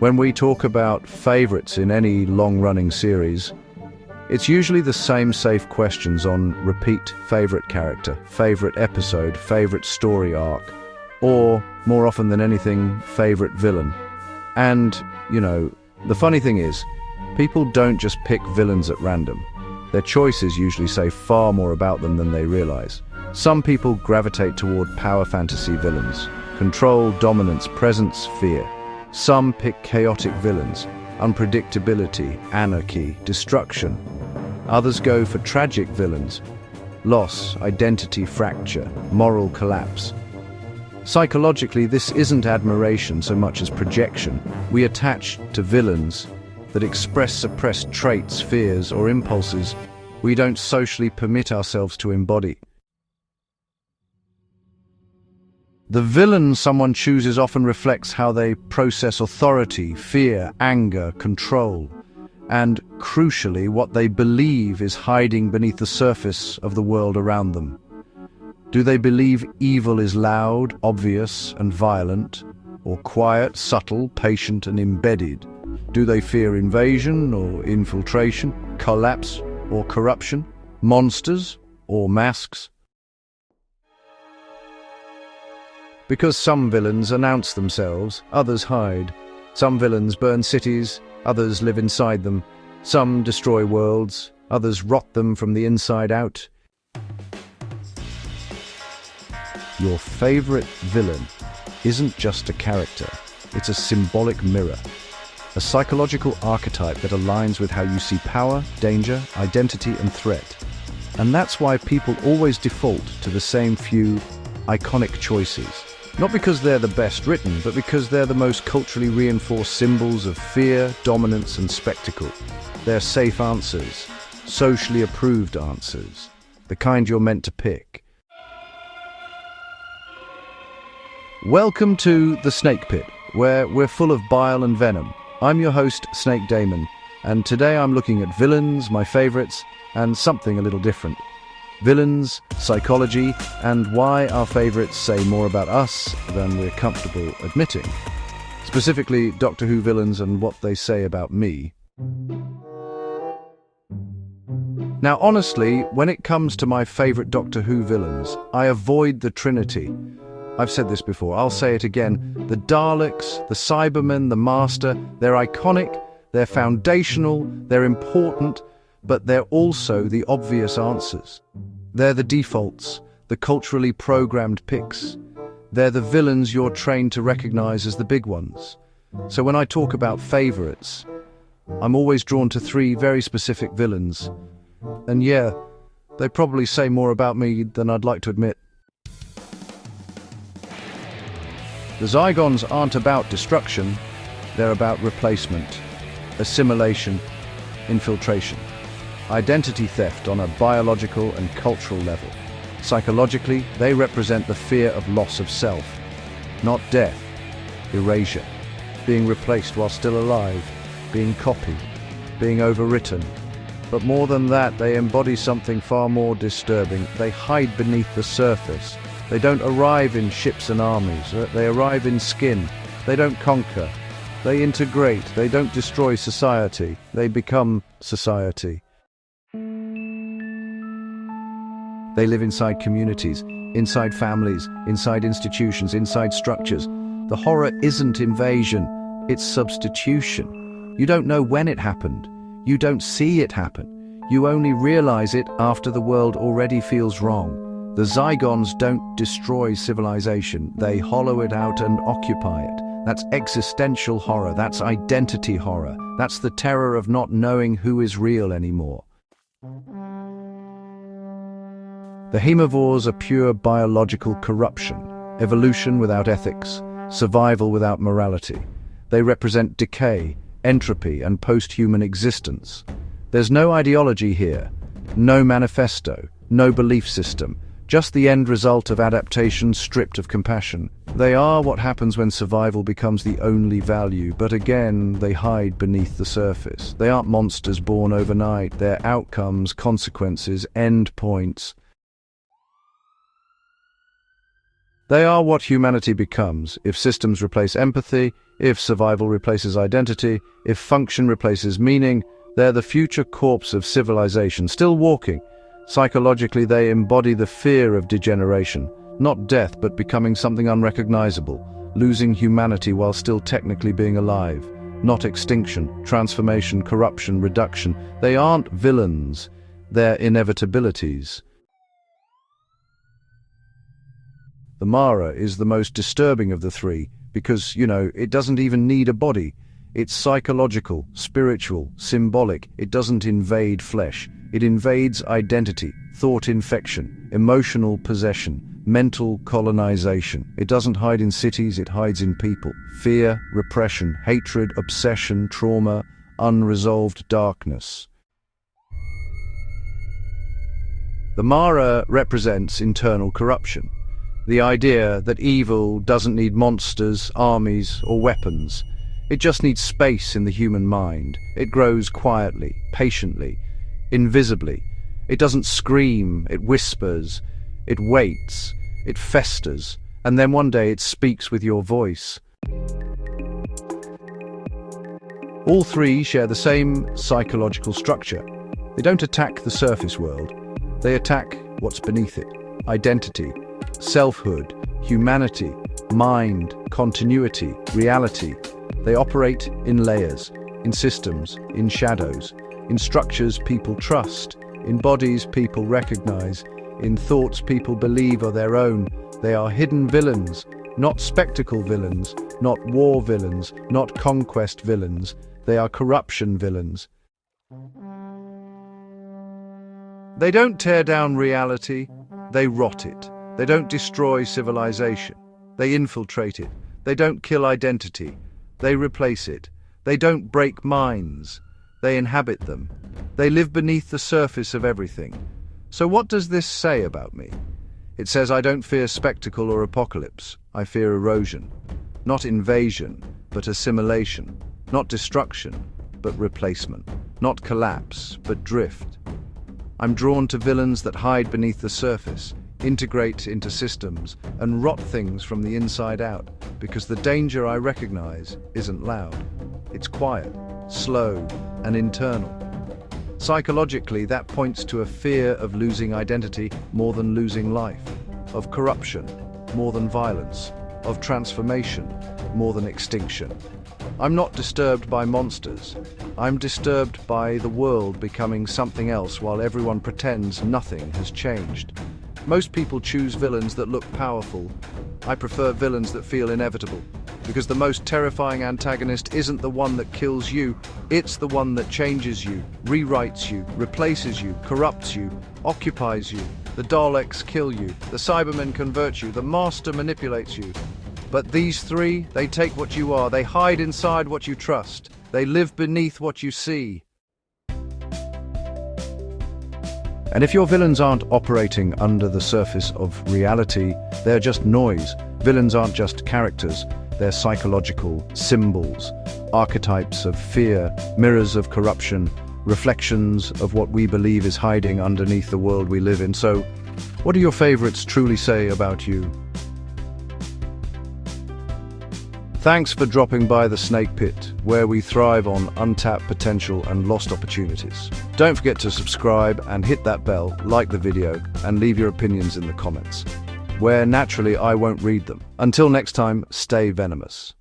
When we talk about favorites in any long-running series, it's usually the same safe questions on repeat: favorite character, favorite episode, favorite story arc, or, more often than anything, favorite villain. And, the funny thing is, people don't just pick villains at random. Their choices usually say far more about them than they realize. Some people gravitate toward power fantasy villains: control, dominance, presence, fear. Some pick chaotic villains: unpredictability, anarchy, destruction. Others go for tragic villains: loss, identity fracture, moral collapse. Psychologically, this isn't admiration so much as projection. We attach to villains that express suppressed traits, fears, or impulses we don't socially permit ourselves to embody. The villain someone chooses often reflects how they process authority, fear, anger, control, and, crucially, what they believe is hiding beneath the surface of the world around them. Do they believe evil is loud, obvious, and violent, or quiet, subtle, patient, and embedded? Do they fear invasion or infiltration, collapse or corruption, monsters or masks? Because some villains announce themselves, others hide. Some villains burn cities, others live inside them. Some destroy worlds, others rot them from the inside out. Your favorite villain isn't just a character, it's a symbolic mirror. A psychological archetype that aligns with how you see power, danger, identity, and threat. And that's why people always default to the same few iconic choices. Not because they're the best written, but because they're the most culturally reinforced symbols of fear, dominance, and spectacle. They're safe answers, socially approved answers, the kind you're meant to pick. Welcome to the Snake Pit, where we're full of bile and venom. I'm your host, Snake Daemon, and today I'm looking at villains, my favorites, and something a little different. Villains, psychology, and why our favorites say more about us than we're comfortable admitting. Specifically, Doctor Who villains and what they say about me. Now, honestly, when it comes to my favorite Doctor Who villains, I avoid the Trinity. I've said this before, I'll say it again. The Daleks, the Cybermen, the Master, they're iconic, they're foundational, they're important, but they're also the obvious answers. They're the defaults, the culturally programmed picks. They're the villains you're trained to recognize as the big ones. So when I talk about favorites, I'm always drawn to three very specific villains. And yeah, they probably say more about me than I'd like to admit. The Zygons aren't about destruction, they're about replacement, assimilation, infiltration. Identity theft on a biological and cultural level. Psychologically, they represent the fear of loss of self, not death, erasure, being replaced while still alive, being copied, being overwritten. But more than that, they embody something far more disturbing. They hide beneath the surface. They don't arrive in ships and armies. They arrive in skin. They don't conquer. They integrate. They don't destroy society. They become society. They live inside communities, inside families, inside institutions, inside structures. The horror isn't invasion, it's substitution. You don't know when it happened. You don't see it happen. You only realize it after the world already feels wrong. The Zygons don't destroy civilization. They hollow it out and occupy it. That's existential horror. That's identity horror. That's the terror of not knowing who is real anymore. The Haemovores are pure biological corruption, evolution without ethics, survival without morality. They represent decay, entropy, and post-human existence. There's no ideology here, no manifesto, no belief system, just the end result of adaptation stripped of compassion. They are what happens when survival becomes the only value, but again, they hide beneath the surface. They aren't monsters born overnight. They're outcomes, consequences, endpoints. They are what humanity becomes if systems replace empathy, if survival replaces identity, if function replaces meaning. They're the future corpse of civilization, still walking. Psychologically, they embody the fear of degeneration, not death, but becoming something unrecognizable, losing humanity while still technically being alive. Not extinction, transformation, corruption, reduction. They aren't villains, they're inevitabilities. The Mara is the most disturbing of the three because, it doesn't even need a body. It's psychological, spiritual, symbolic. It doesn't invade flesh. It invades identity, thought infection, emotional possession, mental colonization. It doesn't hide in cities, it hides in people. Fear, repression, hatred, obsession, trauma, unresolved darkness. The Mara represents internal corruption. The idea that evil doesn't need monsters, armies, or weapons. It just needs space in the human mind. It grows quietly, patiently, invisibly. It doesn't scream, it whispers, it waits, it festers, and then one day it speaks with your voice. All three share the same psychological structure. They don't attack the surface world. They attack what's beneath it. Identity, selfhood, humanity, mind, continuity, reality. They operate in layers, in systems, in shadows, in structures people trust, in bodies people recognize, in thoughts people believe are their own. They are hidden villains, not spectacle villains, not war villains, not conquest villains. They are corruption villains. They don't tear down reality, they rot it. They don't destroy civilization. They infiltrate it. They don't kill identity. They replace it. They don't break minds. They inhabit them. They live beneath the surface of everything. So what does this say about me? It says I don't fear spectacle or apocalypse. I fear erosion. Not invasion, but assimilation. Not destruction, but replacement. Not collapse, but drift. I'm drawn to villains that hide beneath the surface, integrate into systems, and rot things from the inside out, because the danger I recognize isn't loud. It's quiet, slow, and internal. Psychologically, that points to a fear of losing identity more than losing life, of corruption more than violence, of transformation more than extinction. I'm not disturbed by monsters. I'm disturbed by the world becoming something else while everyone pretends nothing has changed. Most people choose villains that look powerful. I prefer villains that feel inevitable, because the most terrifying antagonist isn't the one that kills you, it's the one that changes you, rewrites you, replaces you, corrupts you, occupies you. The Daleks kill you, the Cybermen convert you, the Master manipulates you. But these three, they take what you are, they hide inside what you trust, they live beneath what you see. And if your villains aren't operating under the surface of reality, they're just noise. Villains aren't just characters, they're psychological symbols, archetypes of fear, mirrors of corruption, reflections of what we believe is hiding underneath the world we live in. So, what do your favorites truly say about you? Thanks for dropping by the Snake Pit, where we thrive on untapped potential and lost opportunities. Don't forget to subscribe and hit that bell, like the video, and leave your opinions in the comments, where naturally I won't read them. Until next time, stay venomous.